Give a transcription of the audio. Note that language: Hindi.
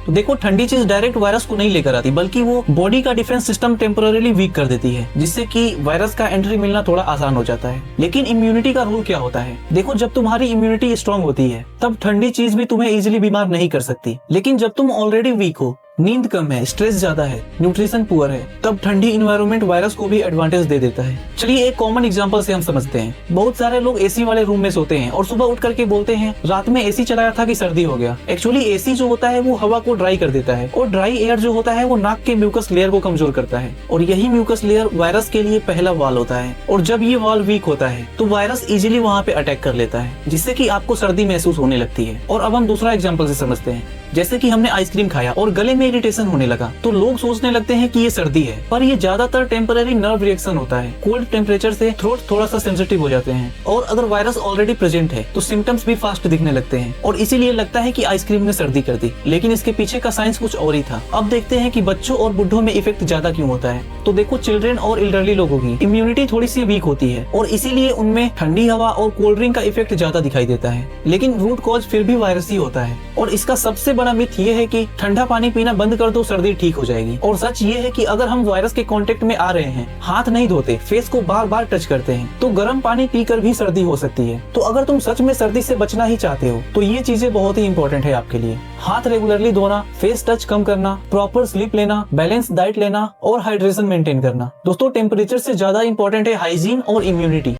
तो देखो ठंडी चीज डायरेक्ट वायरस को नहीं लेकर आती, बल्कि वो बॉडी का डिफेंस सिस्टम टेम्पररीली वीक कर देती है, जिससे कि वायरस का एंट्री मिलना थोड़ा आसान हो जाता है। लेकिन इम्यूनिटी का रूल क्या होता है? देखो जब तुम्हारी इम्यूनिटी स्ट्रांग होती है तब ठंडी चीज भी तुम्हें इजीली बीमार नहीं कर सकती। लेकिन जब तुम ऑलरेडी वीक हो, नींद कम है, स्ट्रेस ज्यादा है, न्यूट्रिशन पुअर है, तब ठंडी इन्वायरमेंट वायरस को भी एडवांटेज दे देता है। चलिए एक कॉमन एग्जांपल से हम समझते हैं। बहुत सारे लोग एसी वाले रूम में सोते हैं और सुबह उठ करके बोलते हैं रात में एसी चलाया था कि सर्दी हो गया। एक्चुअली एसी जो होता है वो हवा को ड्राई कर देता है, और ड्राई एयर जो होता है वो नाक के म्यूकस लेयर को कमजोर करता है, और यही म्यूकस लेयर वायरस के लिए पहला वाल होता है। और जब ये वाल वीक होता है तो वायरस इजीली वहाँ पे अटैक कर लेता है, जिससे कि आपको सर्दी महसूस होने लगती है। और अब हम दूसरा एग्जाम्पल से समझते हैं। जैसे कि हमने आइसक्रीम खाया और गले में इरिटेशन होने लगा, तो लोग सोचने लगते हैं कि ये सर्दी है, पर ये ज्यादातर टेम्पररी नर्व रिएक्शन होता है। कोल्ड टेम्परेचर से थ्रोट थोड़ा सा सेंसिटिव हो जाते हैं, और अगर वायरस ऑलरेडी प्रेजेंट है तो सिम्टम्स भी फास्ट दिखने लगते हैं, और इसीलिए लगता है कि आइसक्रीम ने सर्दी कर दी। लेकिन इसके पीछे का साइंस कुछ और ही था। अब देखते हैं कि बच्चों और बुढ़ों में इफेक्ट ज्यादा क्यों होता है। तो देखो चिल्ड्रन और एल्डरली लोगों की इम्यूनिटी थोड़ी सी वीक होती है, और इसीलिए उनमें ठंडी हवा और कोल्ड ड्रिंक का इफेक्ट ज्यादा दिखाई देता है। लेकिन रूट कॉज फिर भी वायरस ही होता है, और इसका सबसे बड़ा मिथ ये है कि ठंडा पानी पीना बंद कर दो सर्दी ठीक हो जाएगी। और सच ये है कि अगर हम वायरस के कांटेक्ट में आ रहे हैं, हाथ नहीं धोते, फेस को बार बार टच करते हैं, तो गर्म पानी पीकर भी सर्दी हो सकती है। तो अगर तुम सच में सर्दी से बचना ही चाहते हो तो ये चीजें बहुत ही इंपॉर्टेंट है आपके लिए। हाथ रेगुलरली धोना, फेस टच कम करना, प्रॉपर स्लीप लेना, बैलेंस डाइट लेना और हाइड्रेशन मेंटेन करना। दोस्तों टेम्परेचर से ज्यादा इंपॉर्टेंट है हाइजीन और इम्यूनिटी।